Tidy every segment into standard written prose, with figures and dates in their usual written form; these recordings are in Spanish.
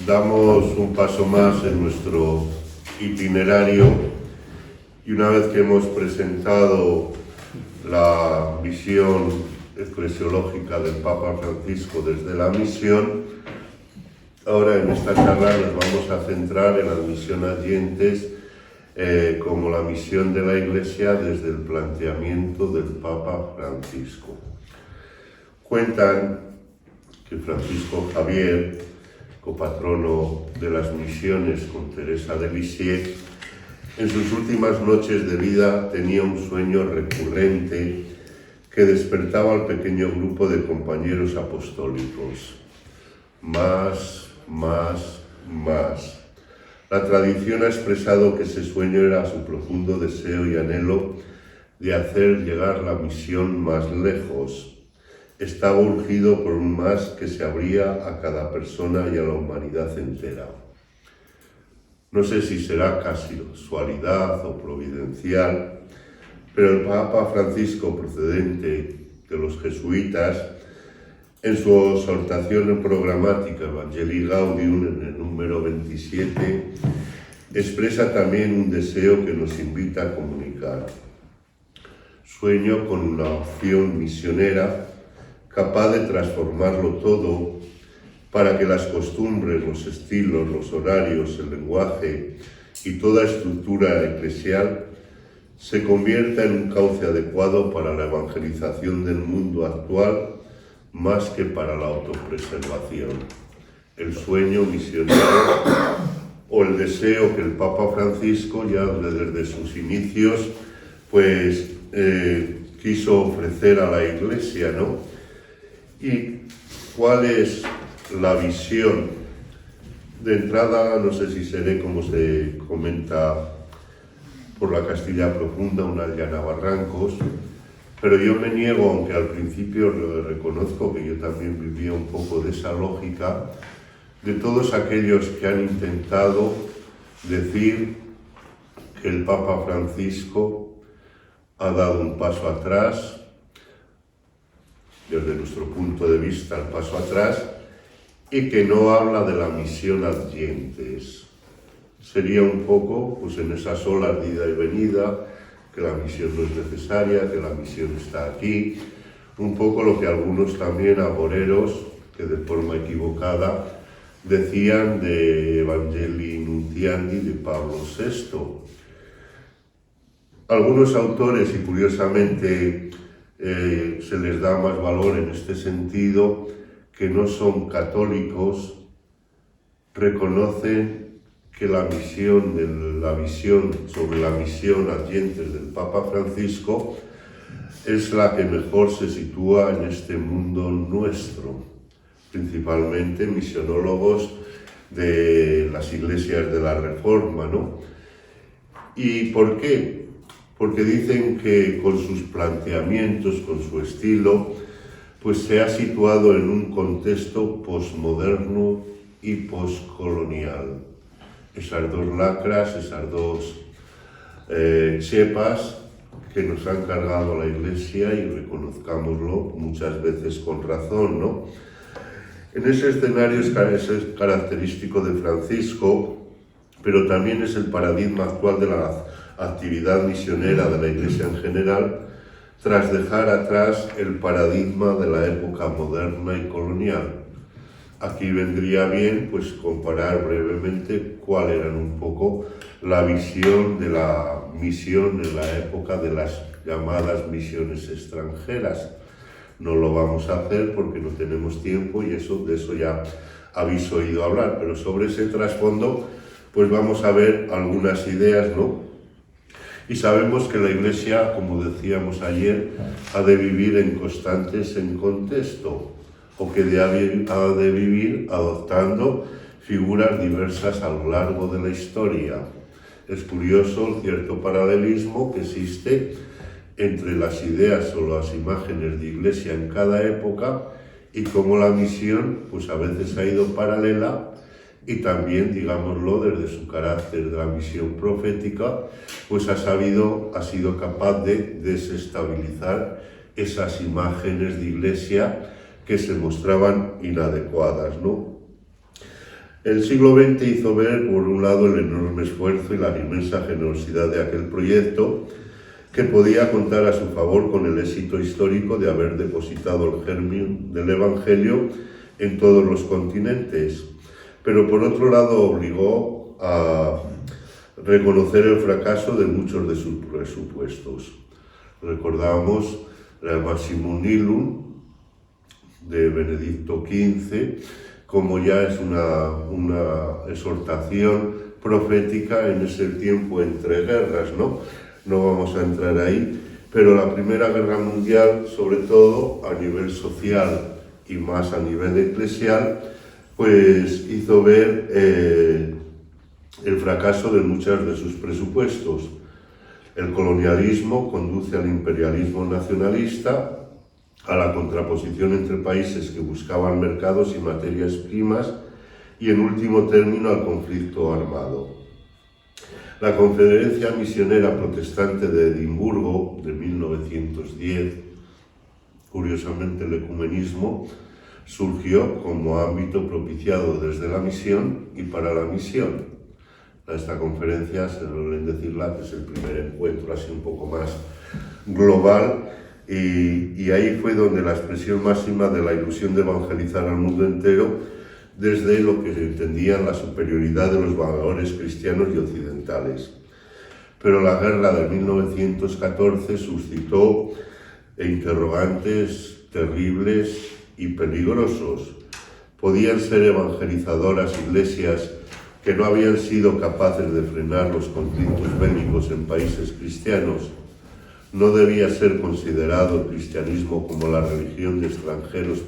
damos un paso más en nuestro itinerario y una vez que hemos presentado la visión eclesiológica del Papa Francisco desde la misión, ahora en esta charla nos vamos a centrar en las misiones adyentes como la misión de la Iglesia desde el planteamiento del Papa Francisco. Cuentan que Francisco Javier, copatrono de las misiones con Teresa de Lisieux, en sus últimas noches de vida tenía un sueño recurrente que despertaba al pequeño grupo de compañeros apostólicos. Más. La tradición ha expresado que ese sueño era su profundo deseo y anhelo de hacer llegar la misión más lejos. Estaba urgido por un más que se abría a cada persona y a la humanidad entera. No sé si será casualidad o providencial, pero el Papa Francisco, procedente de los jesuitas, en su exhortación programática Evangelii Gaudium, en el número 27, expresa también un deseo que nos invita a comunicar. Sueño con una opción misionera capaz de transformarlo todo para que las costumbres, los estilos, los horarios, el lenguaje y toda estructura eclesial se convierta en un cauce adecuado para la evangelización del mundo actual más que para la autopreservación. El sueño misionero o el deseo que el Papa Francisco ya desde sus inicios quiso ofrecer a la Iglesia, ¿no? ¿Y cuál es la visión? De entrada, no sé si seré, como se comenta por la Castilla profunda, una llana barrancos, pero yo me niego, aunque al principio lo reconozco que yo también vivía un poco de esa lógica, de todos aquellos que han intentado decir que el Papa Francisco ha dado un paso atrás, desde nuestro punto de vista, el paso atrás, y que no habla de la misión adyentes. Sería un poco, en esa sola ida y venida, que la misión no es necesaria, que la misión está aquí, un poco lo que algunos también agoreros, que de forma equivocada, decían de Evangelii Nuntiandi de Pablo VI. Algunos autores, y curiosamente se les da más valor en este sentido, que no son católicos, reconocen que la visión sobre la misión adyentes del Papa Francisco es la que mejor se sitúa en este mundo nuestro, principalmente misionólogos de las iglesias de la Reforma, ¿no? ¿Y por qué? Porque dicen que con sus planteamientos, con su estilo, se ha situado en un contexto posmoderno y poscolonial. Esas dos lacras, esas dos chepas que nos han cargado la Iglesia, y reconozcámoslo muchas veces con razón, ¿no? En ese escenario es característico de Francisco, pero también es el paradigma actual de la actividad misionera de la Iglesia en general, tras dejar atrás el paradigma de la época moderna y colonial. Aquí vendría bien comparar brevemente cuál era un poco la visión de la misión en la época de las llamadas misiones extranjeras. No lo vamos a hacer porque no tenemos tiempo y de eso ya habéis oído hablar, pero sobre ese trasfondo vamos a ver algunas ideas, ¿no? Y sabemos que la Iglesia, como decíamos ayer, ha de vivir en constantes en contexto, o que ha de vivir adoptando figuras diversas a lo largo de la historia. Es curioso el cierto paralelismo que existe entre las ideas o las imágenes de Iglesia en cada época y cómo la misión a veces ha ido paralela y también, digámoslo, desde su carácter de la misión profética, ha sido capaz de desestabilizar esas imágenes de Iglesia que se mostraban inadecuadas, ¿no? El siglo XX hizo ver, por un lado, el enorme esfuerzo y la inmensa generosidad de aquel proyecto, que podía contar a su favor con el éxito histórico de haber depositado el germen del Evangelio en todos los continentes, pero por otro lado obligó a reconocer el fracaso de muchos de sus presupuestos. Recordamos la Maximum Nihilum de Benedicto XV, como ya es una exhortación profética en ese tiempo entre guerras, ¿no? No vamos a entrar ahí, pero la Primera Guerra Mundial, sobre todo a nivel social y más a nivel eclesial, pues hizo ver el fracaso de muchos de sus presupuestos. El colonialismo conduce al imperialismo nacionalista, a la contraposición entre países que buscaban mercados y materias primas y, en último término, al conflicto armado. La Conferencia Misionera Protestante de Edimburgo de 1910, curiosamente el ecumenismo, surgió como ámbito propiciado desde la misión y para la misión. Esta conferencia, se suelen decirla, que es el primer encuentro así un poco más global, y ahí fue donde la expresión máxima de la ilusión de evangelizar al mundo entero desde lo que se entendían la superioridad de los valores cristianos y occidentales. Pero la guerra de 1914 suscitó interrogantes terribles y peligrosos. ¿Podían ser evangelizadoras iglesias que no habían sido capaces de frenar los conflictos bélicos en países cristianos? ¿No debía ser considerado el cristianismo como la religión de extranjeros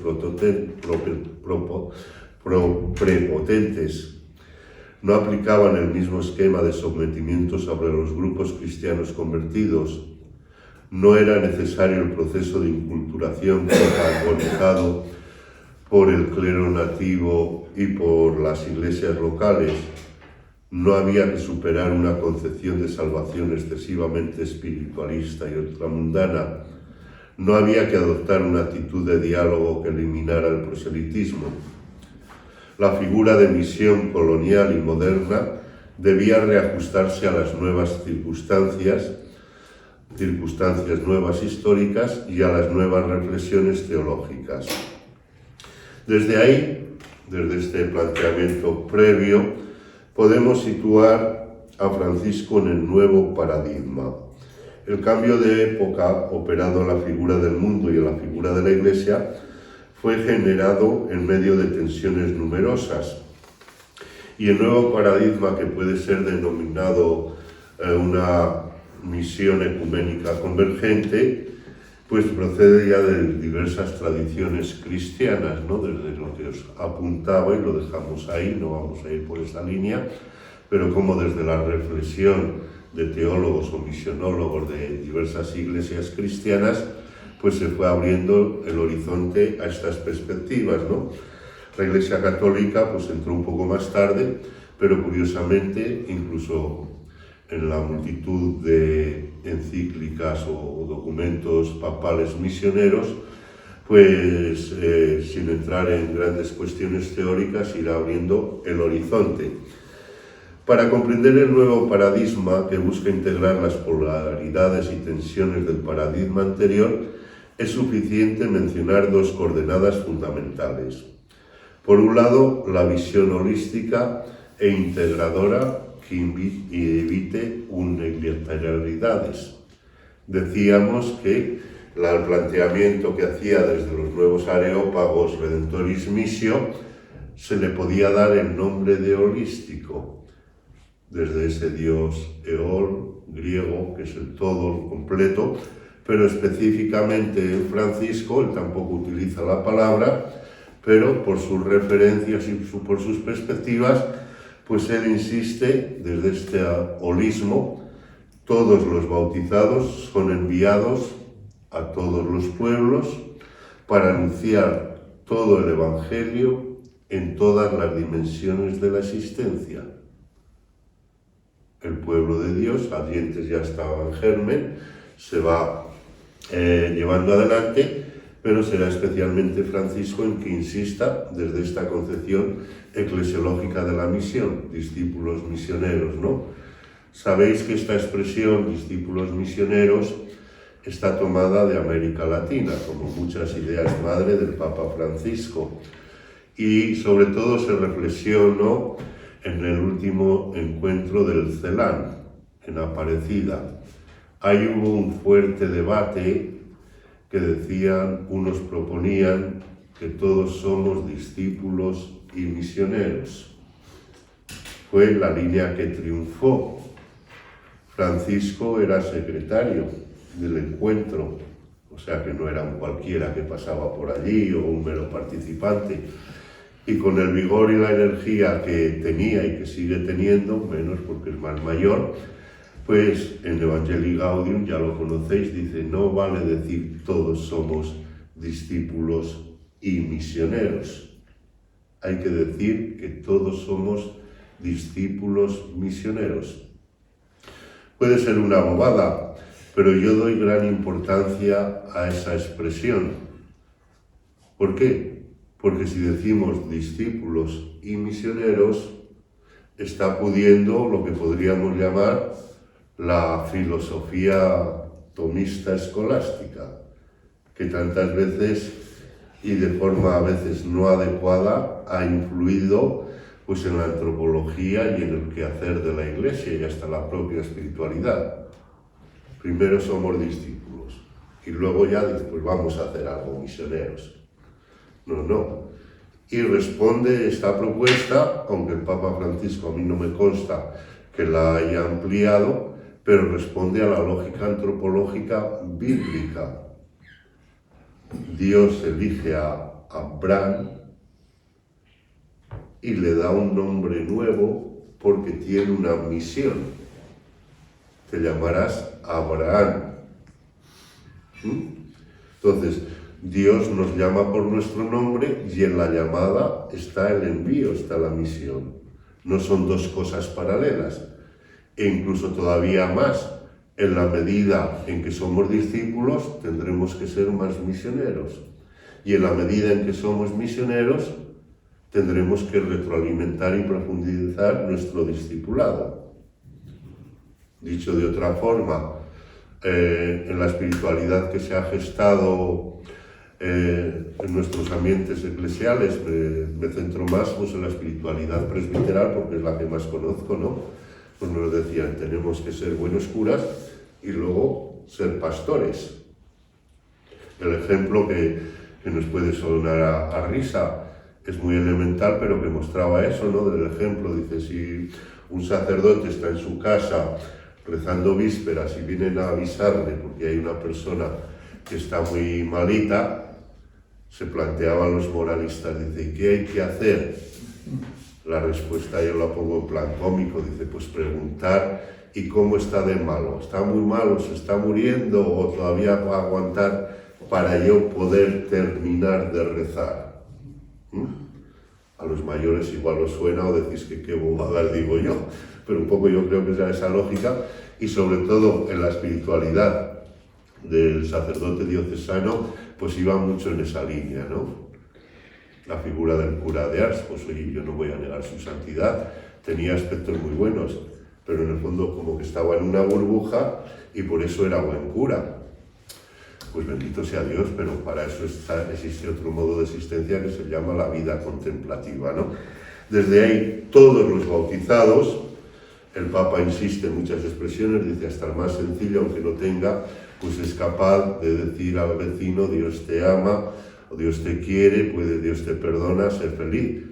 prepotentes? ¿No aplicaban el mismo esquema de sometimiento sobre los grupos cristianos convertidos? ¿No era necesario el proceso de inculturación protagonizado por el clero nativo y por las iglesias locales? ¿No había que superar una concepción de salvación excesivamente espiritualista y ultramundana? ¿No había que adoptar una actitud de diálogo que eliminara el proselitismo? La figura de misión colonial y moderna debía reajustarse a las nuevas circunstancias nuevas históricas y a las nuevas reflexiones teológicas. Desde ahí, desde este planteamiento previo, podemos situar a Francisco en el nuevo paradigma. El cambio de época operado en la figura del mundo y en la figura de la Iglesia fue generado en medio de tensiones numerosas. Y el nuevo paradigma, que puede ser denominado una misión ecuménica convergente, pues procede ya de diversas tradiciones cristianas, ¿no? Desde lo que os apuntaba, y lo dejamos ahí, no vamos a ir por esa línea, pero como desde la reflexión de teólogos o misionólogos de diversas iglesias cristianas, pues se fue abriendo el horizonte a estas perspectivas, ¿no? La Iglesia Católica pues entró un poco más tarde, pero curiosamente, incluso en la multitud de encíclicas o documentos papales misioneros, pues sin entrar en grandes cuestiones teóricas, irá abriendo el horizonte. Para comprender el nuevo paradigma, que busca integrar las polaridades y tensiones del paradigma anterior, es suficiente mencionar dos coordenadas fundamentales. Por un lado, la visión holística e integradora que evite unilateralidades. Decíamos que el planteamiento que hacía desde los nuevos areópagos Redentoris Missio se le podía dar el nombre de holístico, desde ese dios Eol griego, que es el todo, el completo, pero específicamente en Francisco, él tampoco utiliza la palabra, pero por sus referencias y por sus perspectivas, pues él insiste desde este holismo: todos los bautizados son enviados a todos los pueblos para anunciar todo el Evangelio en todas las dimensiones de la existencia. El pueblo de Dios, Ardientes ya estaba en germen, se va llevando adelante, pero será especialmente Francisco en que insista desde esta concepción eclesiológica de la misión, discípulos misioneros, ¿no? Sabéis que esta expresión, discípulos misioneros, está tomada de América Latina, como muchas ideas madre del Papa Francisco, y sobre todo se reflexionó en el último encuentro del CELAN, en Aparecida. Ahí hubo un fuerte debate que decían, unos proponían que todos somos discípulos y misioneros. Fue la línea que triunfó. Francisco era secretario del encuentro, o sea que no era un cualquiera que pasaba por allí o un mero participante, y con el vigor y la energía que tenía y que sigue teniendo, menos porque es más mayor, pues en Evangelii Gaudium, ya lo conocéis, dice, no vale decir todos somos discípulos y misioneros. Hay que decir que todos somos discípulos misioneros. Puede ser una bobada, pero yo doy gran importancia a esa expresión. ¿Por qué? Porque si decimos discípulos y misioneros, está pudiendo lo que podríamos llamar la filosofía tomista escolástica, que tantas veces y de forma a veces no adecuada ha influido pues en la antropología y en el quehacer de la Iglesia y hasta la propia espiritualidad. Primero somos discípulos y luego ya después vamos a hacer algo, misioneros. No. Y responde esta propuesta, aunque el Papa Francisco a mí no me consta que la haya ampliado, pero responde a la lógica antropológica bíblica. Dios elige a Abraham y le da un nombre nuevo porque tiene una misión. Te llamarás Abraham. Entonces, Dios nos llama por nuestro nombre y en la llamada está el envío, está la misión. No son dos cosas paralelas. E incluso todavía más, en la medida en que somos discípulos, tendremos que ser más misioneros. Y en la medida en que somos misioneros, tendremos que retroalimentar y profundizar nuestro discipulado. Dicho de otra forma, en la espiritualidad que se ha gestado en nuestros ambientes eclesiales, me centro más pues, en la espiritualidad presbiteral porque es la que más conozco, ¿no? Pues nos decían, tenemos que ser buenos curas y luego ser pastores. El ejemplo que nos puede sonar a risa es muy elemental, pero que mostraba eso, ¿no? Del ejemplo, dice, si un sacerdote está en su casa rezando vísperas y vienen a avisarle porque hay una persona que está muy malita, se planteaban los moralistas, dice, ¿qué hay que hacer? La respuesta yo la pongo en plan cómico, dice, pues preguntar, ¿y cómo está de malo? ¿Está muy malo? ¿Se está muriendo? ¿O todavía va a aguantar para yo poder terminar de rezar? A los mayores igual os suena o decís que qué bobadas digo yo, pero un poco yo creo que es esa lógica, y sobre todo en la espiritualidad del sacerdote diocesano, pues iba mucho en esa línea, ¿no? La figura del cura de Ars, pues oye, yo no voy a negar su santidad, tenía aspectos muy buenos, pero en el fondo como que estaba en una burbuja y por eso era buen cura. Pues bendito sea Dios, pero para eso existe otro modo de existencia que se llama la vida contemplativa, ¿no? Desde ahí, todos los bautizados, el Papa insiste en muchas expresiones, dice hasta el más sencillo, aunque no tenga, pues es capaz de decir al vecino, Dios te ama, o Dios te quiere, Dios te perdona, ser feliz.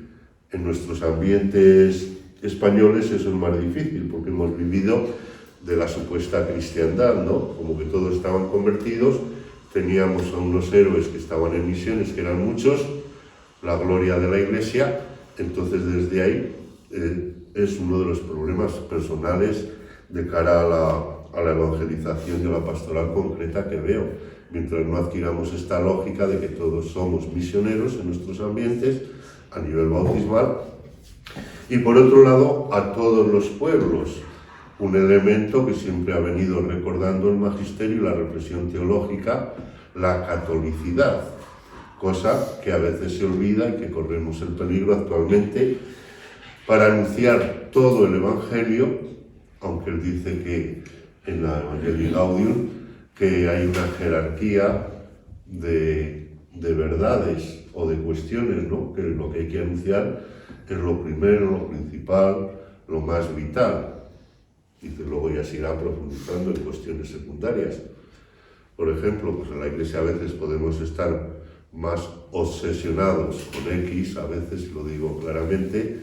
En nuestros ambientes españoles eso es más difícil, porque hemos vivido de la supuesta cristiandad, ¿no? Como que todos estaban convertidos, teníamos a unos héroes que estaban en misiones, que eran muchos, la gloria de la Iglesia, entonces desde ahí es uno de los problemas personales de cara a la evangelización y a la pastoral concreta que veo. Mientras no adquiramos esta lógica de que todos somos misioneros en nuestros ambientes a nivel bautismal, y por otro lado a todos los pueblos, un elemento que siempre ha venido recordando el magisterio y la reflexión teológica, la catolicidad. cosa que a veces se olvida y que corremos el peligro actualmente para anunciar todo el Evangelio, aunque él dice que en la Evangelii Gaudium que hay una jerarquía de verdades o de cuestiones, ¿no? Que lo que hay que anunciar es lo primero, lo principal, lo más vital. Dice, luego ya se irá profundizando en cuestiones secundarias. Por ejemplo, pues en la Iglesia a veces podemos estar más obsesionados con X, a veces, lo digo claramente,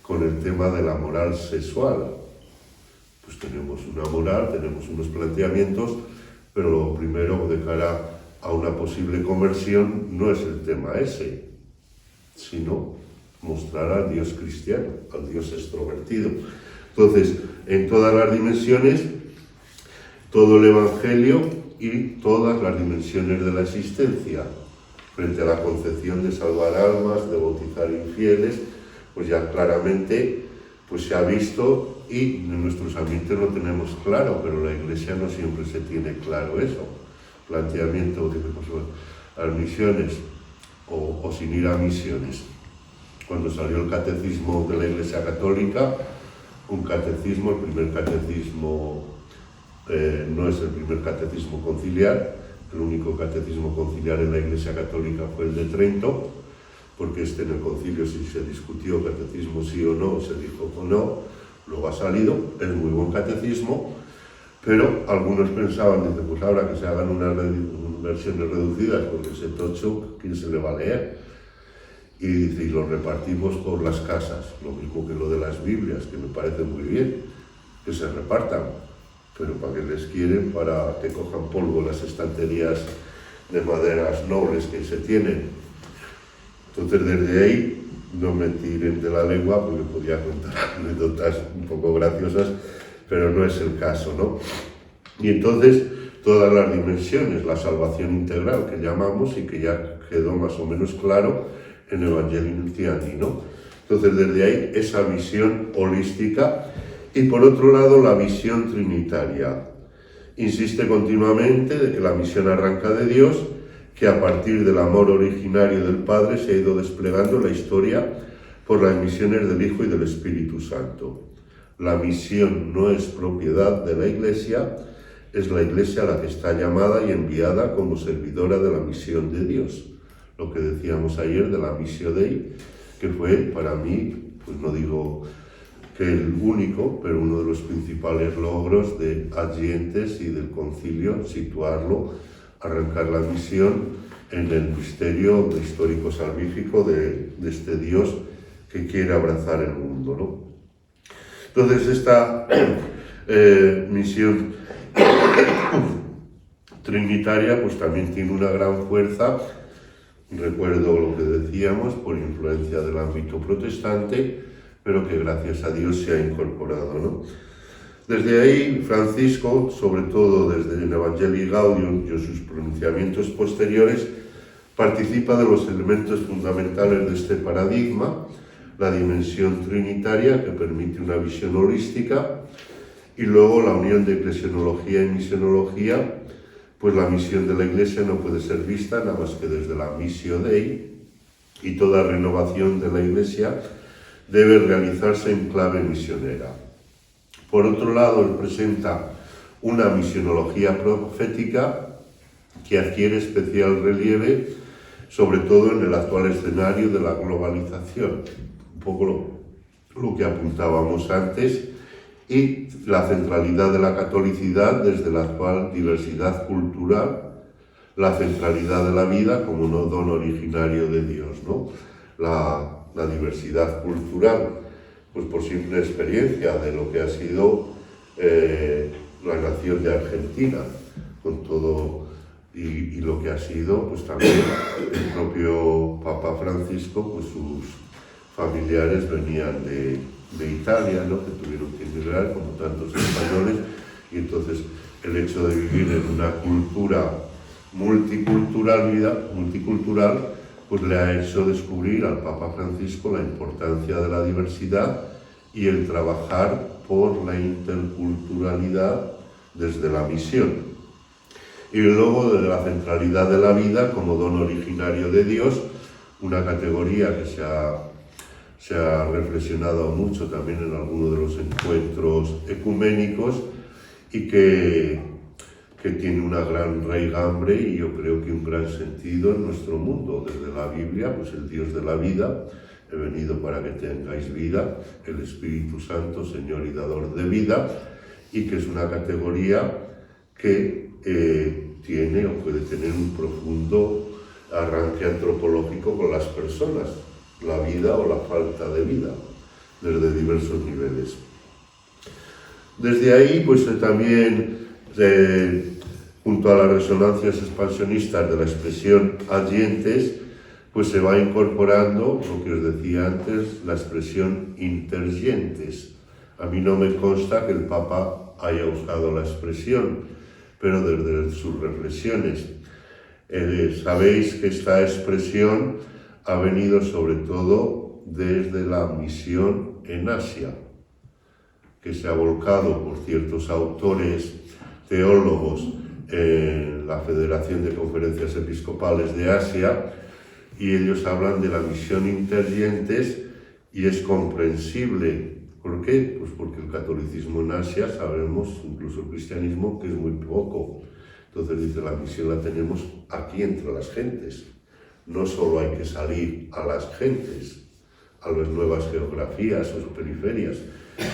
con el tema de la moral sexual. Pues tenemos una moral, tenemos unos planteamientos, pero lo primero de cara a una posible conversión no es el tema ese, sino mostrar al Dios cristiano, al Dios extrovertido. Entonces, en todas las dimensiones, todo el Evangelio y todas las dimensiones de la existencia, frente a la concepción de salvar almas, de bautizar infieles, pues ya claramente pues se ha visto, y en nuestros ambientes lo tenemos claro, pero la Iglesia no siempre se tiene claro eso. Planteamiento de las misiones o sin ir a misiones. Cuando salió el catecismo de la Iglesia Católica, un catecismo, el primer catecismo no es el primer catecismo conciliar, el único catecismo conciliar en la Iglesia Católica fue el de Trento, porque en el concilio sí se discutió catecismo sí o no, se dijo o no, luego ha salido, es muy buen catecismo, pero algunos pensaban, dice, pues ahora que se hagan unas versiones reducidas, porque ese tocho, ¿quién se le va a leer? Y dice, y lo repartimos por las casas, lo mismo que lo de las Biblias, que me parece muy bien, que se repartan, pero ¿para qué les quieren? Para que cojan polvo las estanterías de maderas nobles que se tienen. Entonces, desde ahí, no me tiren de la lengua, porque podía contar anécdotas un poco graciosas, pero no es el caso, ¿no? Y entonces, todas las dimensiones, la salvación integral que llamamos y que ya quedó más o menos claro en Evangelii Nuntiandi, ¿no? Entonces, desde ahí, esa visión holística y, por otro lado, la visión trinitaria. Insiste continuamente de que la misión arranca de Dios, que a partir del amor originario del Padre se ha ido desplegando la historia por las misiones del Hijo y del Espíritu Santo. La misión no es propiedad de la Iglesia, es la Iglesia la que está llamada y enviada como servidora de la misión de Dios. Lo que decíamos ayer de la Missio Dei, que fue para mí, pues no digo que el único, pero uno de los principales logros de Agentes y del concilio, situarlo, arrancar la misión en el misterio histórico-salvífico de este Dios que quiere abrazar el mundo, ¿no? Entonces, esta misión trinitaria pues también tiene una gran fuerza. Recuerdo lo que decíamos, por influencia del ámbito protestante, pero que gracias a Dios se ha incorporado, ¿no? Desde ahí, Francisco, sobre todo desde el Evangelii Gaudium y sus pronunciamientos posteriores, participa de los elementos fundamentales de este paradigma, la dimensión trinitaria que permite una visión holística, y luego la unión de eclesiología y misionología. Pues la misión de la Iglesia no puede ser vista nada más que desde la Missio Dei, y toda renovación de la Iglesia debe realizarse en clave misionera. Por otro lado, él presenta una misionología profética que adquiere especial relieve, sobre todo en el actual escenario de la globalización, un poco lo que apuntábamos antes, y la centralidad de la catolicidad desde la actual diversidad cultural, la centralidad de la vida como un don originario de Dios, ¿no? La diversidad cultural, pues por simple experiencia de lo que ha sido la nación de Argentina, con todo y lo que ha sido, pues también el propio Papa Francisco, pues sus familiares venían de Italia, ¿no? Que tuvieron que emigrar, como tantos españoles, y entonces el hecho de vivir en una cultura multicultural, pues le ha hecho descubrir al Papa Francisco la importancia de la diversidad y el trabajar por la interculturalidad desde la misión. y luego de la centralidad de la vida como don originario de Dios, una categoría que se ha reflexionado mucho también en algunos de los encuentros ecuménicos y que tiene una gran raigambre y yo creo que un gran sentido en nuestro mundo. Desde la Biblia, pues el Dios de la vida, he venido para que tengáis vida, el Espíritu Santo, Señor y dador de vida, y que es una categoría que tiene o puede tener un profundo arranque antropológico con las personas, la vida o la falta de vida, desde diversos niveles. Desde ahí, pues también, junto a las resonancias expansionistas de la expresión adyentes, pues se va incorporando, lo que os decía antes, la expresión intergentes. A mí no me consta que el Papa haya usado la expresión, pero desde sus reflexiones. Sabéis que esta expresión ha venido sobre todo desde la misión en Asia, que se ha volcado por ciertos autores, teólogos, en la Federación de Conferencias Episcopales de Asia, y ellos hablan de la misión intergentes, y es comprensible. ¿Por qué? Pues porque el catolicismo en Asia, sabemos, incluso el cristianismo, que es muy poco. Entonces dice, la misión la tenemos aquí entre las gentes. No solo hay que salir a las gentes, a las nuevas geografías o periferias.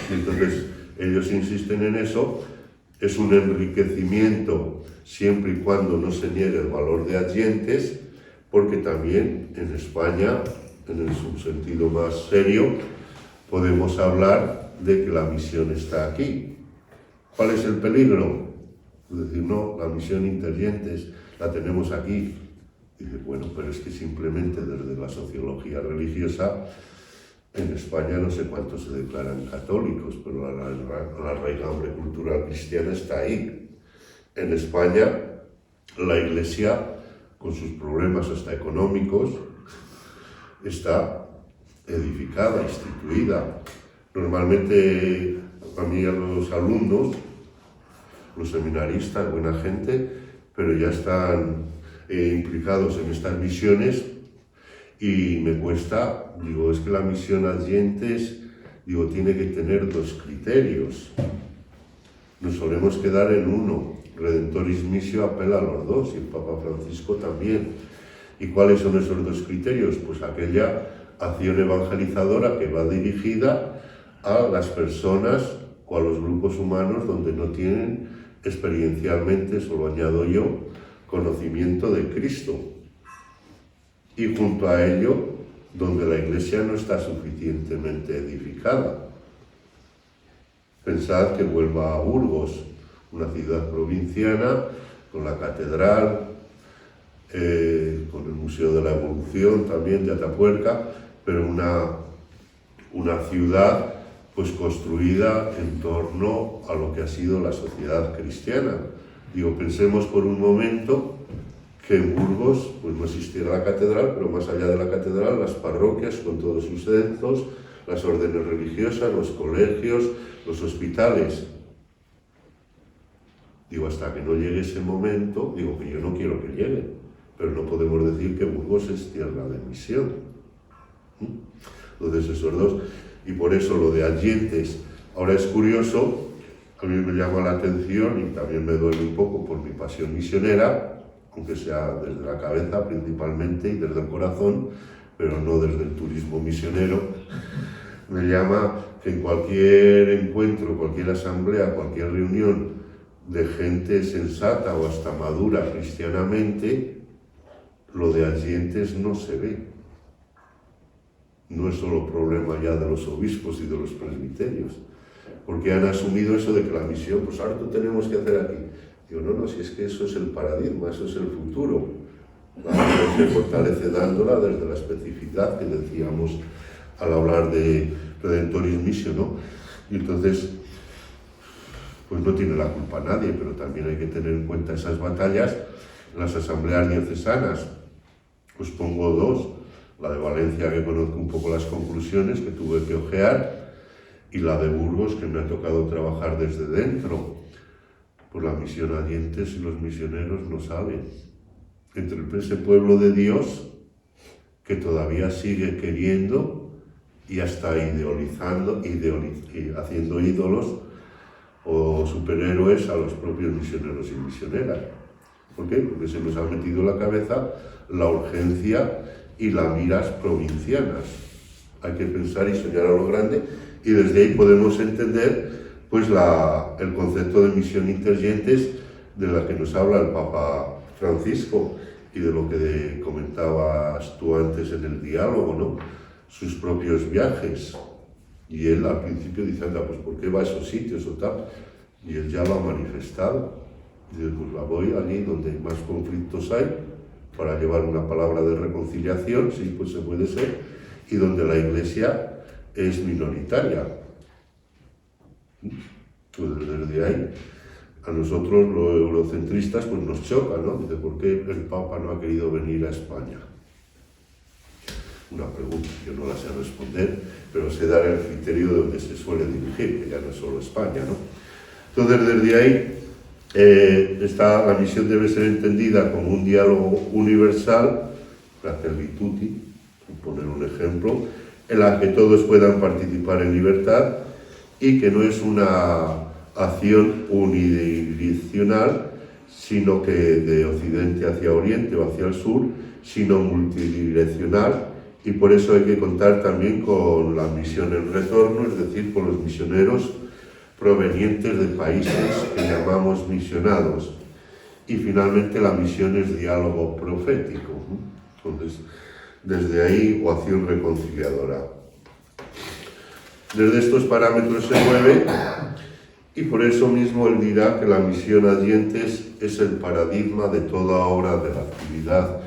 Y entonces ellos insisten en eso. Es un enriquecimiento siempre y cuando no se niegue el valor de adyentes, porque también en España, en el sentido más serio, podemos hablar de que la misión está aquí. ¿Cuál es el peligro? Es decir, no, la misión intergentes la tenemos aquí. Dice, bueno, pero es que simplemente desde la sociología religiosa, en España no sé cuántos se declaran católicos, pero la raigambre cultural cristiana está ahí. En España, la Iglesia, con sus problemas hasta económicos, está edificada, instituida. Normalmente, a mí a los alumnos, los seminaristas, buena gente, pero ya están implicados en estas misiones y me cuesta, digo, es que la misión adyentes, digo, tiene que tener dos criterios. Nos solemos quedar en uno. Redentoris Missio apela a los dos y el Papa Francisco también. ¿Y cuáles son esos dos criterios? Pues aquella acción evangelizadora que va dirigida a las personas o a los grupos humanos donde no tienen experiencialmente, eso lo añado yo, conocimiento de Cristo. Y junto a ello, donde la Iglesia no está suficientemente edificada. Pensad que vuelva a Burgos, una ciudad provinciana, con la catedral, con el Museo de la Evolución también de Atapuerca, pero una ciudad pues construida en torno a lo que ha sido la sociedad cristiana. Digo, pensemos por un momento que en Burgos pues no existiera la catedral, pero más allá de la catedral, las parroquias con todos sus centros, las órdenes religiosas, los colegios, los hospitales. Digo, hasta que no llegue ese momento, digo que yo no quiero que llegue, pero no podemos decir que Burgos es tierra de misión. Entonces esos dos, y por eso lo de adyentes. Ahora es curioso, a mí me llama la atención y también me duele un poco por mi pasión misionera, aunque sea desde la cabeza principalmente y desde el corazón, pero no desde el turismo misionero. Me llama que en cualquier encuentro, cualquier asamblea, cualquier reunión de gente sensata o hasta madura cristianamente, lo de adyentes no se ve. No es solo problema ya de los obispos y de los presbiterios, porque han asumido eso de que la misión, pues ahora lo tenemos que hacer aquí. Digo, no, si es que eso es el paradigma, eso es el futuro. La misión se fortalece dándola desde la especificidad que decíamos al hablar de Redentoris Missio, ¿no? Y entonces, pues no tiene la culpa nadie, pero también hay que tener en cuenta esas batallas. Las asambleas diocesanas, pues pongo dos, la de Valencia, que conozco un poco las conclusiones, que tuve que ojear, y la de Burgos, que me ha tocado trabajar desde dentro. Pues la misión a dientes y los misioneros no saben. Entre ese pueblo de Dios que todavía sigue queriendo y hasta idealizando, haciendo ídolos o superhéroes a los propios misioneros y misioneras. ¿Por qué? Porque se nos ha metido en la cabeza la urgencia y las miras provincianas. Hay que pensar y soñar a lo grande, y desde ahí podemos entender pues el concepto de misión intergentes de la que nos habla el Papa Francisco y de lo que comentabas tú antes en el diálogo, ¿no? Sus propios viajes. Y él al principio dice, anda, pues ¿por qué va a esos sitios o tal? Y él ya lo ha manifestado. Dice, pues voy allí donde más conflictos hay para llevar una palabra de reconciliación, sí, pues se puede ser, y donde la Iglesia es minoritaria. Pues desde ahí, a nosotros los eurocentristas pues nos choca, ¿no? Dice, ¿por qué el Papa no ha querido venir a España? Una pregunta, yo no la sé responder, pero sé dar el criterio de donde se suele dirigir, que ya no es solo España, ¿no? Entonces, desde ahí, la misión debe ser entendida como un diálogo universal, Fratelli Tutti, por poner un ejemplo, en la que todos puedan participar en libertad y que no es una acción unidireccional, sino que de occidente hacia oriente o hacia el sur, sino multidireccional, y por eso hay que contar también con la misión en retorno, es decir, con los misioneros provenientes de países que llamamos misionados. Y finalmente la misión es diálogo profético. Entonces, desde ahí, o acción reconciliadora. Desde estos parámetros se mueve, y por eso mismo él dirá que la misión a dientes es el paradigma de toda obra de la actividad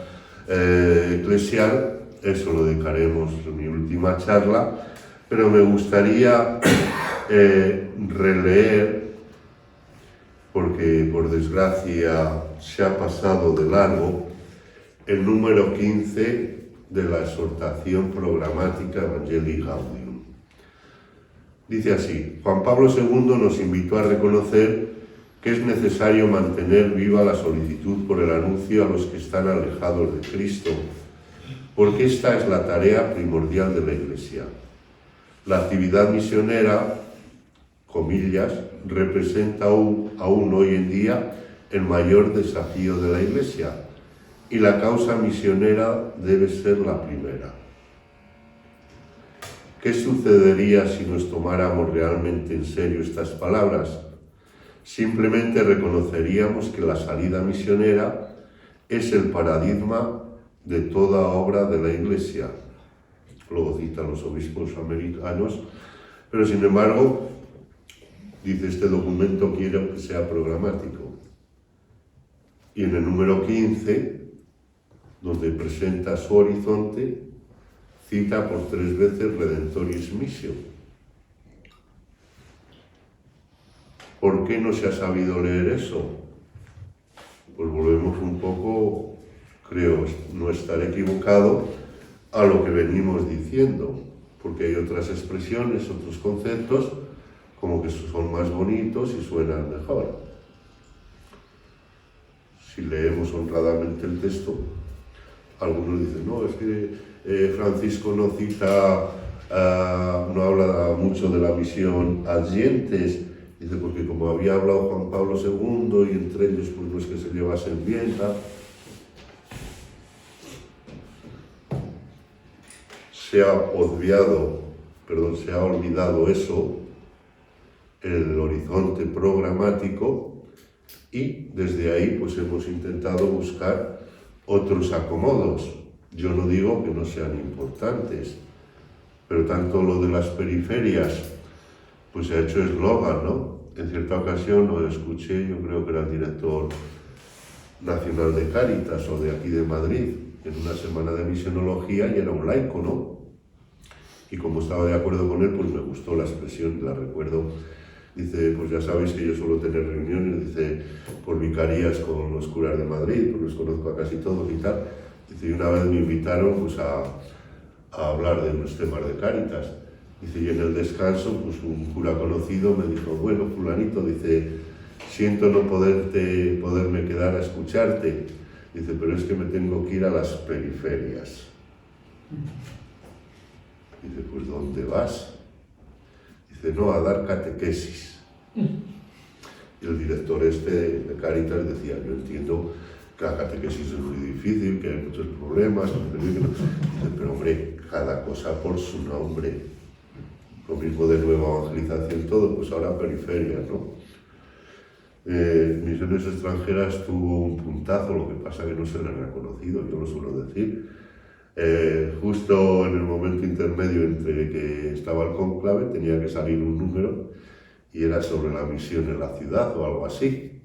eclesial. Eso lo dedicaremos en mi última charla, pero me gustaría releer, porque por desgracia se ha pasado de largo, el número 15 de la exhortación programática Evangelii Gaudium. Dice así: Juan Pablo II nos invitó a reconocer que es necesario mantener viva la solicitud por el anuncio a los que están alejados de Cristo, porque esta es la tarea primordial de la Iglesia. La actividad misionera, comillas, representa aún hoy en día el mayor desafío de la Iglesia, y la causa misionera debe ser la primera. ¿Qué sucedería si nos tomáramos realmente en serio estas palabras? Simplemente reconoceríamos que la salida misionera es el paradigma de toda obra de la Iglesia. Luego citan los obispos americanos, pero sin embargo, dice este documento, quiero que sea programático. Y en el número 15, donde presenta su horizonte, cita por 3 veces Redemptoris Missio. ¿Por qué no se ha sabido leer eso? Pues volvemos un poco, creo no estar equivocado, a lo que venimos diciendo, porque hay otras expresiones, otros conceptos, como que son más bonitos y suenan mejor. Si leemos honradamente el texto, algunos dicen, no, es que Francisco no cita, no habla mucho de la misión adyentes, dice, porque como había hablado Juan Pablo II y entre ellos pues no es que se llevasen bien, ¿tá? Se ha olvidado eso, el horizonte programático, y desde ahí pues hemos intentado buscar otros acomodos. Yo no digo que no sean importantes, pero tanto lo de las periferias, pues se ha hecho eslogan, ¿no? En cierta ocasión lo escuché, yo creo que era el director nacional de Cáritas o de aquí de Madrid, en una semana de misionología, y era un laico, ¿no? Y como estaba de acuerdo con él, pues me gustó la expresión, la recuerdo. Dice, pues ya sabéis que yo suelo tener reuniones, dice, por vicarías con los curas de Madrid, pues los conozco a casi todos y tal. Dice, y una vez me invitaron pues a hablar de unos temas de Cáritas. Dice, y en el descanso, pues un cura conocido me dijo, bueno, fulanito, dice, siento no poderme quedar a escucharte. Dice, pero es que me tengo que ir a las periferias. Dice, pues ¿dónde vas? Dice, no, a dar catequesis. Y el director de Cáritas decía, yo entiendo que la catequesis es muy difícil, que hay muchos problemas, dice, pero hombre, cada cosa por su nombre. Lo mismo de nueva evangelización, todo, pues ahora periferias, ¿no? Misiones extranjeras tuvo un puntazo, lo que pasa que no se le ha reconocido, yo lo suelo decir. Justo en el momento intermedio entre que estaba el cónclave tenía que salir un número y era sobre la misión en la ciudad o algo así.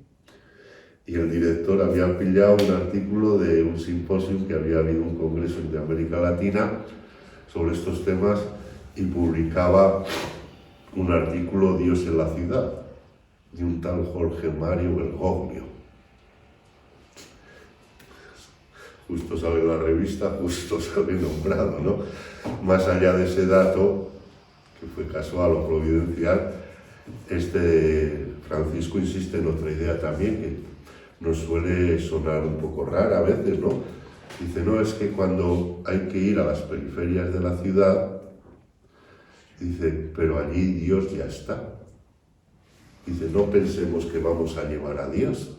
Y el director había pillado un artículo de un simposio que había habido un congreso de América Latina sobre estos temas y publicaba un artículo Dios en la ciudad, de un tal Jorge Mario Bergoglio. Justo sale la revista, justo sale nombrado, ¿no? Más allá de ese dato, que fue casual o providencial, Francisco insiste en otra idea también, que nos suele sonar un poco rara a veces, ¿no? Dice, no, es que cuando hay que ir a las periferias de la ciudad, dice, pero allí Dios ya está. Dice, no pensemos que vamos a llevar a Dios.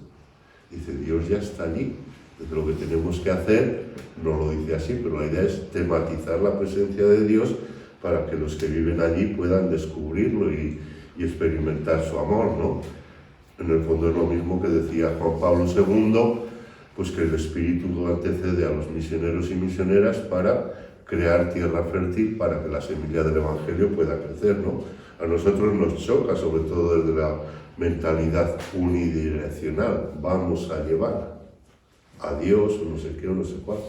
Dice, Dios ya está allí. Entonces, lo que tenemos que hacer, no lo dice así, pero la idea es tematizar la presencia de Dios para que los que viven allí puedan descubrirlo y experimentar su amor, ¿no? En el fondo es lo mismo que decía Juan Pablo II, pues que el Espíritu antecede a los misioneros y misioneras para crear tierra fértil para que la semilla del Evangelio pueda crecer, ¿no? A nosotros nos choca, sobre todo desde la mentalidad unidireccional. Vamos a llevar a Dios, o no sé qué, o no sé cuál.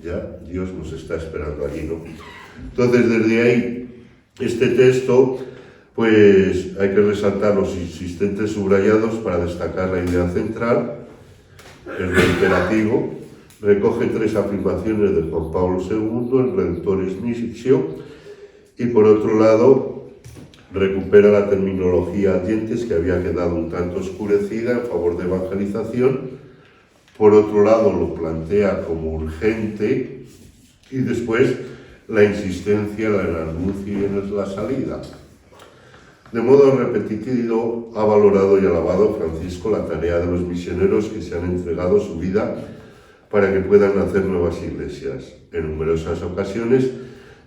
Ya Dios nos está esperando allí, ¿no? Entonces, desde ahí, este texto, pues hay que resaltar los insistentes subrayados para destacar la idea central, el reiterativo. Recoge 3 afirmaciones de Juan Pablo II, el Redentor es missio, y por otro lado, recupera la terminología adyentes que había quedado un tanto oscurecida en favor de evangelización. Por otro lado, lo plantea como urgente y después la insistencia en el anuncio y en la salida. De modo repetitivo, ha valorado y alabado Francisco la tarea de los misioneros que se han entregado su vida para que puedan hacer nuevas iglesias. En numerosas ocasiones,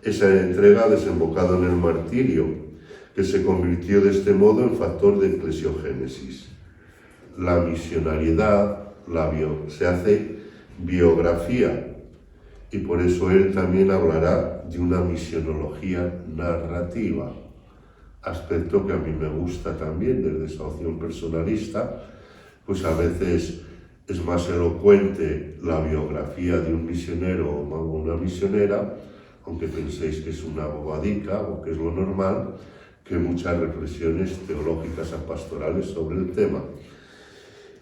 esa entrega ha desembocado en el martirio, que se convirtió de este modo en factor de eclesiogénesis. La misionariedad se hace biografía, y por eso él también hablará de una misionología narrativa, aspecto que a mí me gusta también desde esa opción personalista, pues a veces es más elocuente la biografía de un misionero o una misionera, aunque penséis que es una bobadica o que es lo normal, que muchas reflexiones teológicas y pastorales sobre el tema.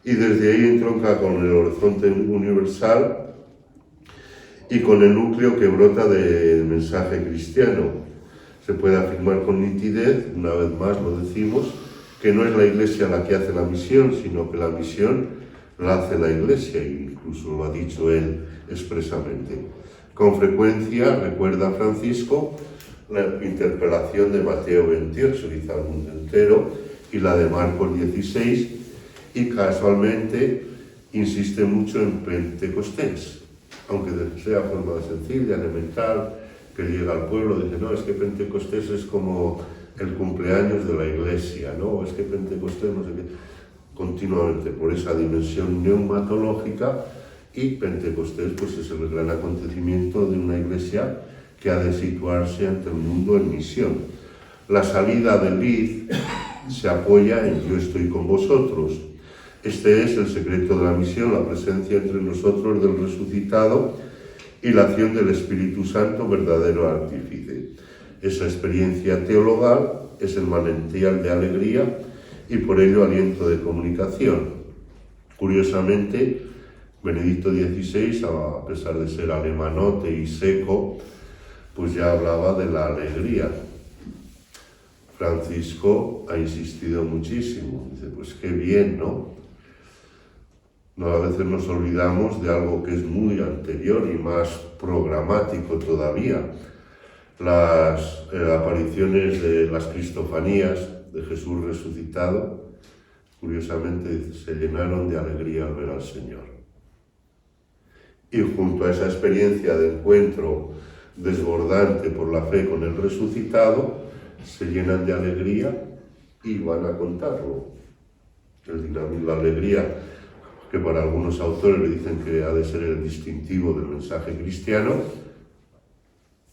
Y desde ahí entronca con el horizonte universal y con el núcleo que brota del mensaje cristiano. Se puede afirmar con nitidez, una vez más lo decimos, que no es la Iglesia la que hace la misión, sino que la misión la hace la Iglesia, e incluso lo ha dicho él expresamente. Con frecuencia recuerda Francisco la interpelación de Mateo 28, dice al mundo entero, y la de Marcos 16, y casualmente insiste mucho en Pentecostés, aunque sea de forma sencilla, elemental, que llega al pueblo, dice, no, es que Pentecostés es como el cumpleaños de la Iglesia, ¿no? Es que Pentecostés no sé qué, continuamente por esa dimensión neumatológica, y Pentecostés pues es el gran acontecimiento de una Iglesia que ha de situarse ante el mundo en misión. La salida del vid se apoya en yo estoy con vosotros. Este es el secreto de la misión, la presencia entre nosotros del resucitado y la acción del Espíritu Santo, verdadero artífice. Esa experiencia teologal es el manantial de alegría y por ello aliento de comunicación. Curiosamente, Benedicto XVI, a pesar de ser alemanote y seco, pues ya hablaba de la alegría. Francisco ha insistido muchísimo. Dice, pues qué bien, ¿no? No, a veces nos olvidamos de algo que es muy anterior y más programático todavía. Las apariciones de las cristofanías de Jesús resucitado, curiosamente se llenaron de alegría al ver al Señor. Y junto a esa experiencia de encuentro desbordante por la fe con el resucitado, se llenan de alegría y van a contarlo. La alegría, que para algunos autores le dicen que ha de ser el distintivo del mensaje cristiano,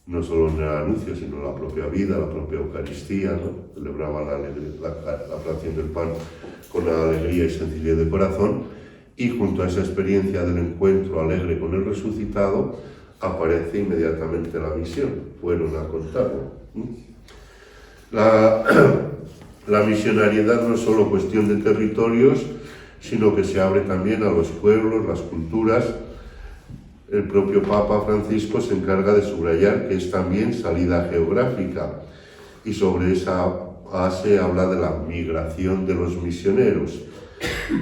no solo en el anuncio, sino en la propia vida, la propia Eucaristía, ¿no? Celebraba la fracción del pan con alegría y sencillez de corazón, y junto a esa experiencia del encuentro alegre con el resucitado, aparece inmediatamente la misión. Fueron a contarlo. La misionariedad no es solo cuestión de territorios, sino que se abre también a los pueblos, las culturas. El propio Papa Francisco se encarga de subrayar que es también salida geográfica, y sobre esa base habla de la migración de los misioneros.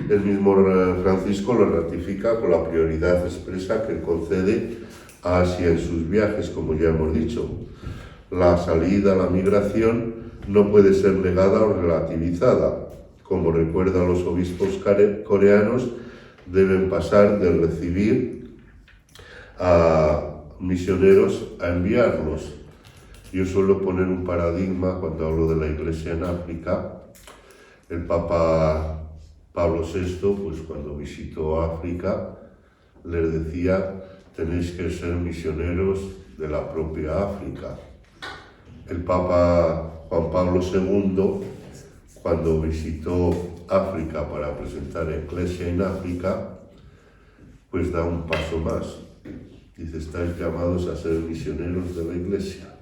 El mismo Francisco lo ratifica con la prioridad expresa que concede a Asia en sus viajes, como ya hemos dicho. La salida, la migración, no puede ser negada o relativizada. Como recuerdan los obispos coreanos, deben pasar del recibir a misioneros a enviarlos. Yo suelo poner un paradigma cuando hablo de la Iglesia en África. El Papa Pablo VI, pues cuando visitó África, les decía: tenéis que ser misioneros de la propia África. El Papa Juan Pablo II, cuando visitó África para presentar Eclesia en África, pues da un paso más. Dice, estáis llamados a ser misioneros de la Iglesia.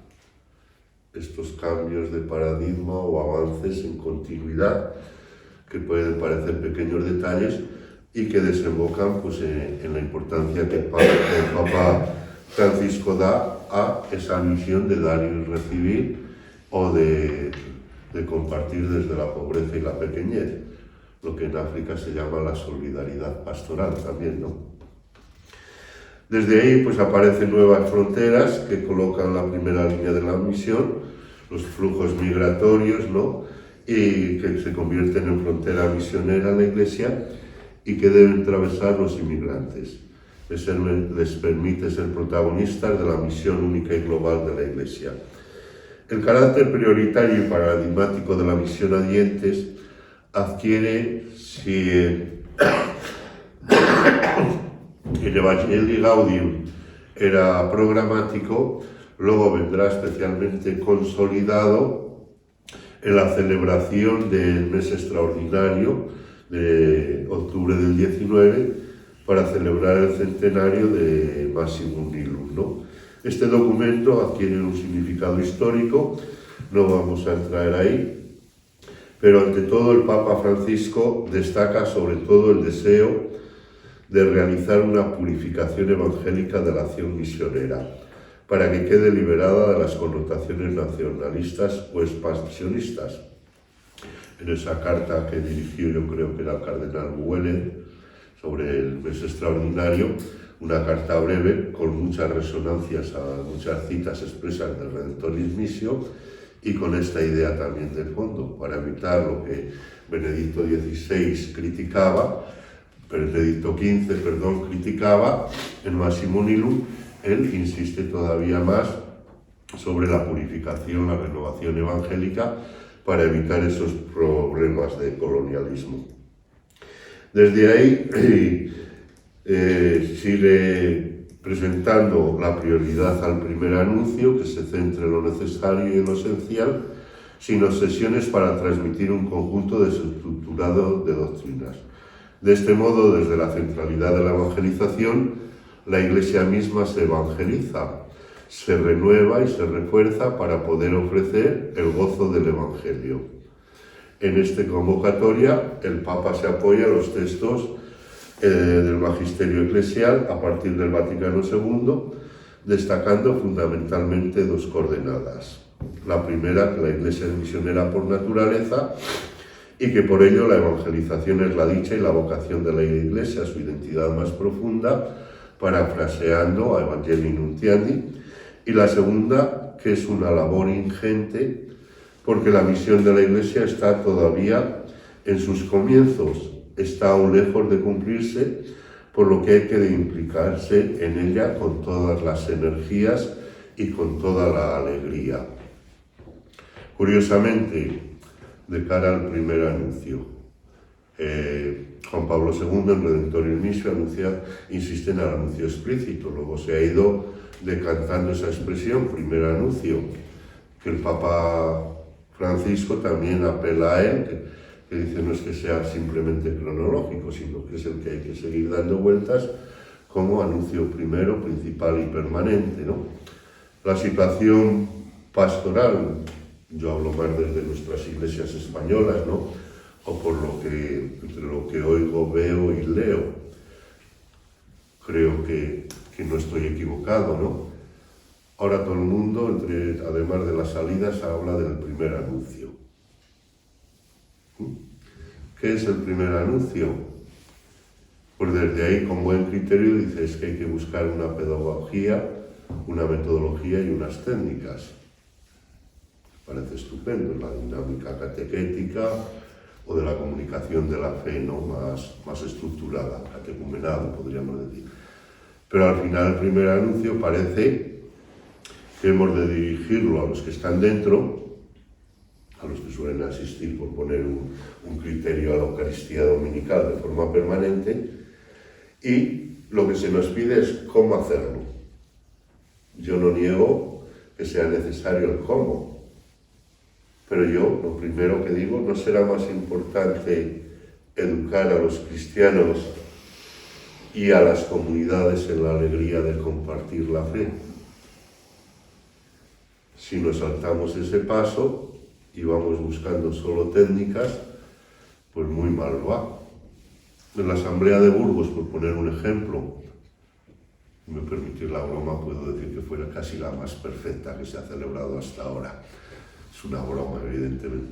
Estos cambios de paradigma o avances en continuidad, que pueden parecer pequeños detalles y que desembocan pues, en la importancia que el Papa Francisco da a esa misión de dar y recibir, o de compartir desde la pobreza y la pequeñez, lo que en África se llama la solidaridad pastoral también, ¿no? Desde ahí pues aparecen nuevas fronteras que colocan la primera línea de la misión, los flujos migratorios, ¿no? Y que se convierten en frontera misionera en la Iglesia y que deben atravesar los inmigrantes. Les permite ser protagonistas de la misión única y global de la Iglesia. El carácter prioritario y paradigmático de la misión a dientes adquiere si el Evangelii Gaudium era programático, luego vendrá especialmente consolidado en la celebración del mes extraordinario de octubre del 19 para celebrar el centenario de Massimum Nilum, ¿no? Este documento adquiere un significado histórico, no vamos a entrar ahí, pero ante todo el Papa Francisco destaca sobre todo el deseo de realizar una purificación evangélica de la acción misionera, para que quede liberada de las connotaciones nacionalistas o expansionistas. En esa carta que dirigió, yo creo que era el cardenal Bueler, sobre el mes extraordinario, una carta breve con muchas resonancias a muchas citas expresas del Redemptoris Missio, y con esta idea también de fondo, para evitar lo que Benedicto XV criticaba, en Massimum Nilum. Él insiste todavía más sobre la purificación, la renovación evangélica, para evitar esos problemas de colonialismo. Desde ahí sigue presentando la prioridad al primer anuncio, que se centra en lo necesario y en lo esencial, sin obsesiones, para transmitir un conjunto desestructurado de doctrinas. De este modo, desde la centralidad de la evangelización, la Iglesia misma se evangeliza, se renueva y se refuerza para poder ofrecer el gozo del Evangelio. En esta convocatoria, el Papa se apoya a los textos del Magisterio Eclesial a partir del Vaticano II, destacando fundamentalmente dos coordenadas. La primera, que la Iglesia es misionera por naturaleza y que por ello la evangelización es la dicha y la vocación de la Iglesia, su identidad más profunda, parafraseando a Evangelii Nuntiandi. Y la segunda, que es una labor ingente, porque la misión de la Iglesia está todavía en sus comienzos, está aún lejos de cumplirse, por lo que hay que implicarse en ella con todas las energías y con toda la alegría. Curiosamente, de cara al primer anuncio, Juan Pablo II en Redemptoris Missio insiste en el anuncio explícito, luego se ha ido decantando esa expresión, primer anuncio, que el Papa Francisco también apela a él, que dice no es que sea simplemente cronológico, sino que es el que hay que seguir dando vueltas como anuncio primero, principal y permanente, ¿no? La situación pastoral, yo hablo más desde nuestras iglesias españolas, ¿no? O por entre lo que oigo, veo y leo, creo que no estoy equivocado, ¿no? Ahora todo el mundo, además de las salidas, habla del primer anuncio. ¿Qué es el primer anuncio? Pues desde ahí, con buen criterio, dices que hay que buscar una pedagogía, una metodología y unas técnicas. Parece estupendo, la dinámica catequética o de la comunicación de la fe, ¿no? más estructurada, catecumenado, podríamos decir. Pero al final el primer anuncio parece que hemos de dirigirlo a los que están dentro, a los que suelen asistir por poner un criterio a la Eucaristía dominical de forma permanente, y lo que se nos pide es cómo hacerlo. Yo no niego que sea necesario el cómo, pero yo lo primero que digo, ¿no será más importante educar a los cristianos y a las comunidades en la alegría de compartir la fe? Si nos saltamos ese paso y vamos buscando solo técnicas, pues muy mal va. En la Asamblea de Burgos, por poner un ejemplo, si me permitís la broma, puedo decir que fuera casi la más perfecta que se ha celebrado hasta ahora. Es una broma, evidentemente.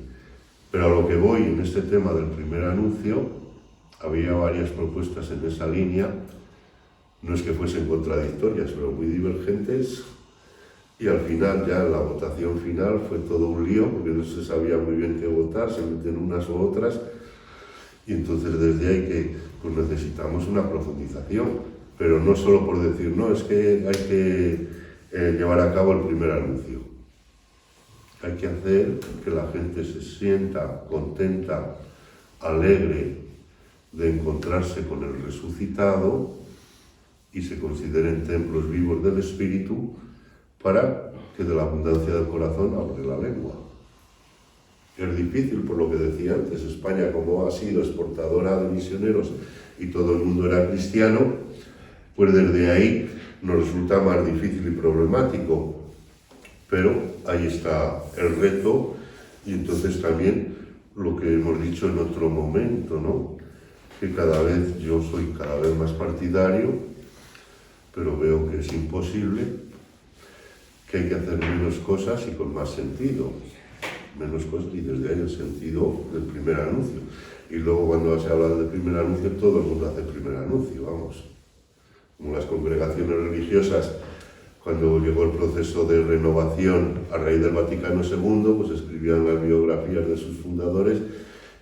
Pero a lo que voy en este tema del primer anuncio, había varias propuestas en esa línea, no es que fuesen contradictorias, pero muy divergentes, y al final, ya en la votación final, fue todo un lío, porque no se sabía muy bien qué votar, se meten unas u otras, y entonces desde ahí que pues necesitamos una profundización, pero no solo por decir, no, es que hay que llevar a cabo el primer anuncio. Hay que hacer que la gente se sienta contenta, alegre de encontrarse con el resucitado y se consideren templos vivos del Espíritu, para que de la abundancia del corazón hable la lengua. Es difícil, por lo que decía antes, España, como ha sido exportadora de misioneros y todo el mundo era cristiano, pues desde ahí nos resulta más difícil y problemático. Pero ahí está el reto, y entonces también lo que hemos dicho en otro momento, ¿no? Que yo soy cada vez más partidario, pero veo que es imposible, que hay que hacer menos cosas y con más sentido. Menos cosas, y desde ahí el sentido del primer anuncio. Y luego cuando se habla del primer anuncio, todo el mundo hace el primer anuncio, vamos. Como las congregaciones religiosas, cuando llegó el proceso de renovación a raíz del Vaticano II, pues escribían las biografías de sus fundadores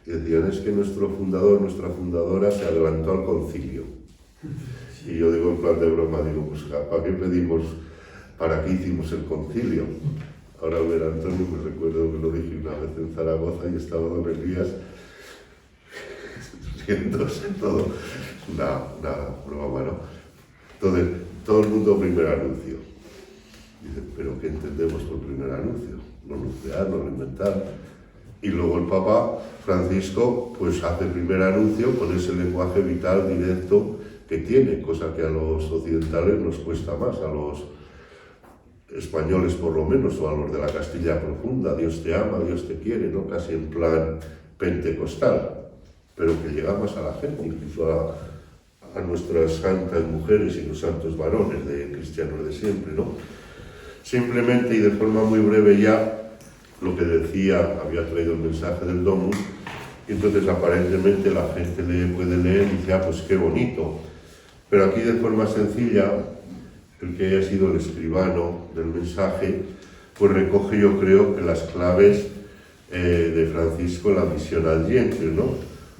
y decían, es que nuestro fundador, nuestra fundadora se adelantó al concilio. Y yo digo en plan de broma, digo, pues ¿para qué pedimos? ¿Para qué hicimos el concilio? Ahora ver Antonio, me recuerdo que lo dije una vez en Zaragoza y estaba don Elías riéndose todo. Una broma, ¿no? Entonces, todo el mundo primer anuncio. Dice, ¿pero qué entendemos por primer anuncio? No nuclear, no inventar. Y luego el Papa Francisco pues hace primer anuncio con ese lenguaje vital directo que tiene, cosa que a los occidentales nos cuesta más, a los españoles por lo menos, o a los de la Castilla profunda, Dios te ama, Dios te quiere, ¿no? Casi en plan pentecostal, pero que llega más a la gente, incluso a nuestras santas mujeres y los santos varones de cristianos de siempre, ¿no? Simplemente y de forma muy breve ya, lo que decía, había traído el mensaje del Domus, y entonces aparentemente la gente le puede leer y dice, ah, pues qué bonito. Pero aquí de forma sencilla, el que haya sido el escribano del mensaje, pues recoge, yo creo, que las claves de Francisco en la misión Advientes, ¿no?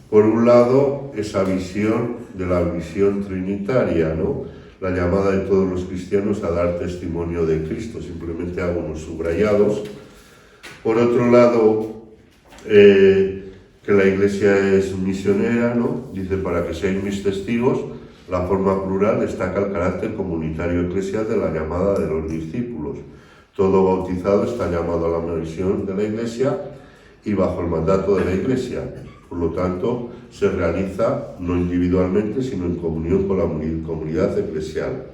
Por un lado, esa visión de la visión trinitaria, ¿no? La llamada de todos los cristianos a dar testimonio de Cristo, simplemente hago unos subrayados. Por otro lado, que la Iglesia es misionera, ¿no? Dice, para que seáis mis testigos, la forma plural destaca el carácter comunitario eclesial de la llamada de los discípulos. Todo bautizado está llamado a la misión de la Iglesia y bajo el mandato de la Iglesia. Por lo tanto, se realiza no individualmente, sino en comunión con la comunidad eclesial.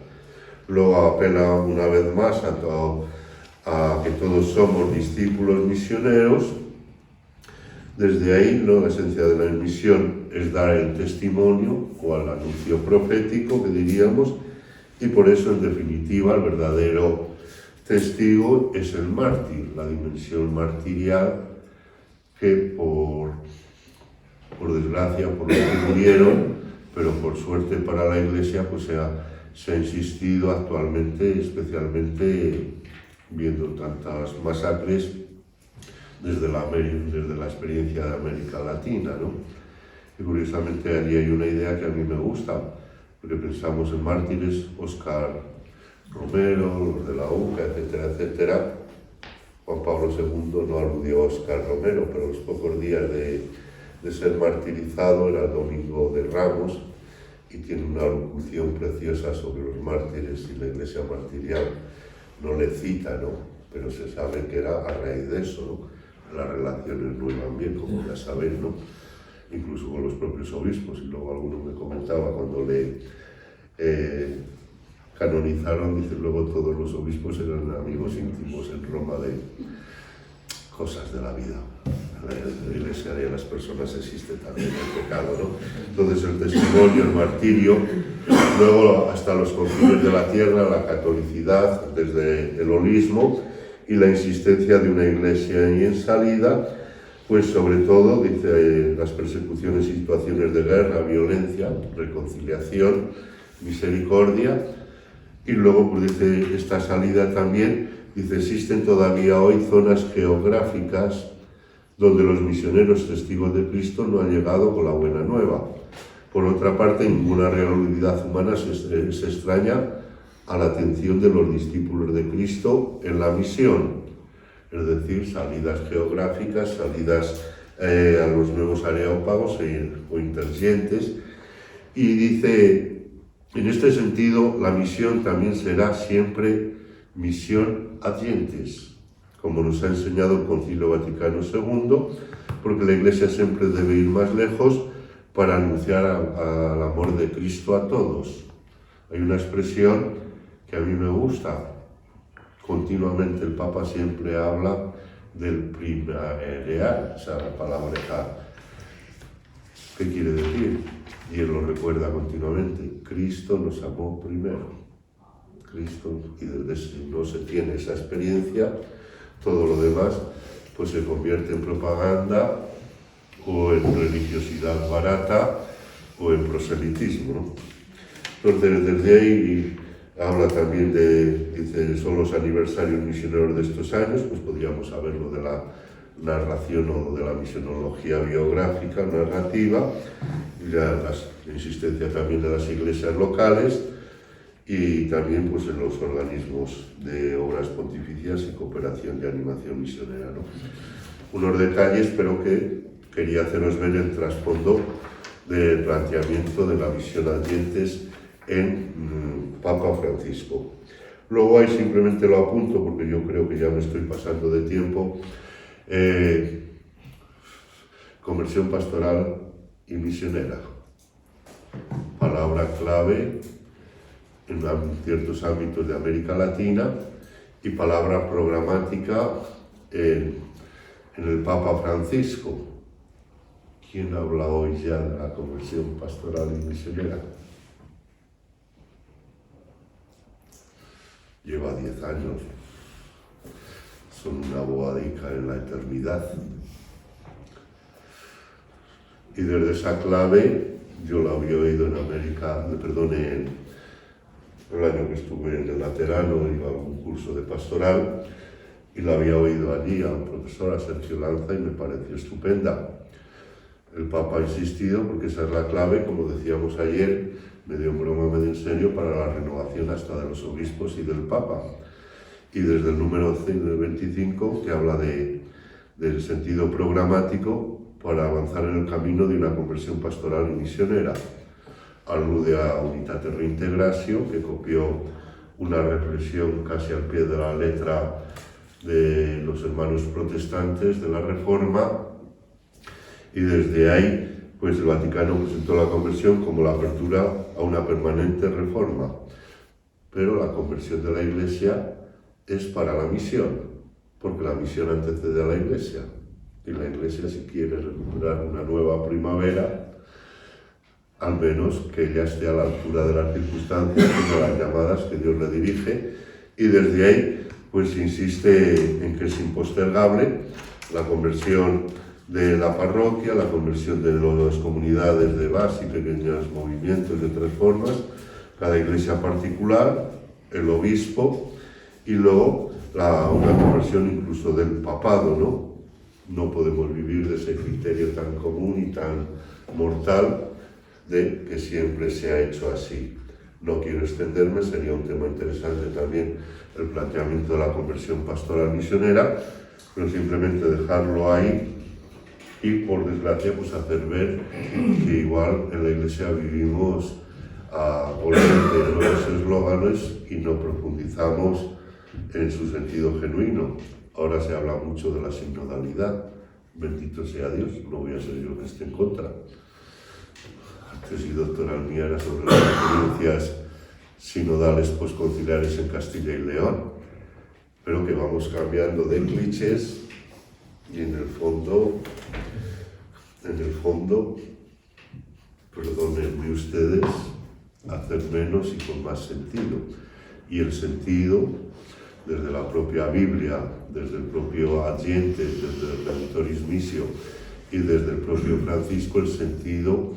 Luego apela una vez más a que todos somos discípulos misioneros. Desde ahí, ¿no? La esencia de la misión es dar el testimonio o el anuncio profético, que diríamos, y por eso, en definitiva, el verdadero testigo es el mártir, la dimensión martirial que por desgracia, por los que murieron, pero por suerte para la Iglesia, pues se ha insistido actualmente, especialmente viendo tantas masacres desde la experiencia de América Latina, ¿no? Y curiosamente allí hay una idea que a mí me gusta, porque pensamos en mártires, Óscar Romero, los de la UCA, etcétera, etcétera. Juan Pablo II no aludió a Óscar Romero, pero los pocos días de ser martirizado era el Domingo de Ramos, y tiene una locución preciosa sobre los mártires y la Iglesia martirial. No le cita, ¿no? Pero se sabe que era a raíz de eso, ¿no? Las relaciones no iban bien, como ya sabéis, ¿no? Incluso con los propios obispos, y luego alguno me comentaba cuando le canonizaron, dice, luego todos los obispos eran amigos íntimos en Roma de cosas de la vida. En la Iglesia y en las personas existe también el pecado, ¿no? Entonces el testimonio, el martirio, luego hasta los confines de la tierra, la catolicidad desde el holismo y la insistencia de una Iglesia en salida, pues sobre todo, dice, las persecuciones y situaciones de guerra, violencia, reconciliación, misericordia, y luego pues dice esta salida también, dice, existen todavía hoy zonas geográficas donde los misioneros testigos de Cristo no han llegado con la buena nueva. Por otra parte, ninguna realidad humana se extraña a la atención de los discípulos de Cristo en la misión, es decir, salidas geográficas, salidas a los nuevos areópagos o interscientes, y dice, en este sentido, la misión también será siempre misión adyentes, como nos ha enseñado el Concilio Vaticano II, porque la Iglesia siempre debe ir más lejos para anunciar al amor de Cristo a todos. Hay una expresión que a mí me gusta. Continuamente el Papa siempre habla del primarear, o sea, la palabra ¿qué quiere decir? Y él lo recuerda continuamente. Cristo nos amó primero. Cristo, y desde que no se tiene esa experiencia, todo lo demás pues se convierte en propaganda o en religiosidad barata o en proselitismo, ¿no? Entonces, desde ahí habla también dice, son los aniversarios misioneros de estos años, pues podríamos saberlo de la narración o de la misionología biográfica, narrativa, y la insistencia también de las iglesias locales, y también pues en los organismos de obras pontificias y cooperación de animación misionera, ¿no? Unos detalles, pero que quería haceros ver el trasfondo del planteamiento de la misión Advientes en Papa Francisco. Luego ahí simplemente lo apunto porque yo creo que ya me estoy pasando de tiempo. Conversión pastoral y misionera. Palabra clave en ciertos ámbitos de América Latina y palabra programática en el Papa Francisco. ¿Quién habla hoy ya de la conversión pastoral y misionera? Lleva 10 años. son una boadica en la eternidad. Y desde esa clave yo la había oído en América, el año que estuve en el Laterano, iba a un curso de pastoral y la había oído allí a un profesor, a Sergio Lanza, y me pareció estupenda. El Papa ha insistido porque esa es la clave, como decíamos ayer, medio en broma, medio en serio, para la renovación hasta de los obispos y del Papa. Y desde el número 25, que habla del sentido programático para avanzar en el camino de una conversión pastoral y misionera. Alude a Unitate Reintegratio, que copió una reflexión casi al pie de la letra de los hermanos protestantes de la Reforma, y desde ahí pues el Vaticano presentó la conversión como la apertura a una permanente reforma. Pero la conversión de la Iglesia es para la misión, porque la misión antecede a la Iglesia, y la Iglesia, si quiere recuperar una nueva primavera, al menos que ella esté a la altura de las circunstancias y de las llamadas que Dios le dirige, y desde ahí pues insiste en que es impostergable la conversión de la parroquia, la conversión de las comunidades de base y pequeños movimientos de tres formas, cada iglesia particular, el obispo, y luego una conversión incluso del papado, ¿no? No podemos vivir de ese criterio tan común y tan mortal de que siempre se ha hecho así. No quiero extenderme, sería un tema interesante también el planteamiento de la conversión pastoral misionera, pero simplemente dejarlo ahí y, por desgracia, pues hacer ver que igual en la Iglesia vivimos a golpe de nuevos eslóganes y no profundizamos en su sentido genuino. Ahora se habla mucho de la sinodalidad. Bendito sea Dios, no voy a ser yo que esté en contra. Tesis doctoral mía era sobre las experiencias sinodales posconciliares en Castilla y León, pero que vamos cambiando de clichés y en el fondo, perdónenme ustedes, hacer menos y con más sentido. Y el sentido, desde la propia Biblia, desde el propio Adiente, desde el Redemptoris Missio y desde el propio Francisco, el sentido,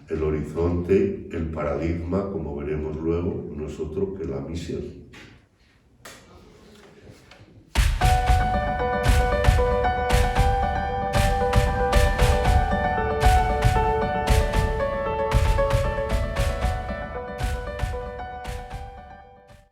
el horizonte, el paradigma, como veremos luego, no es otro que la misión.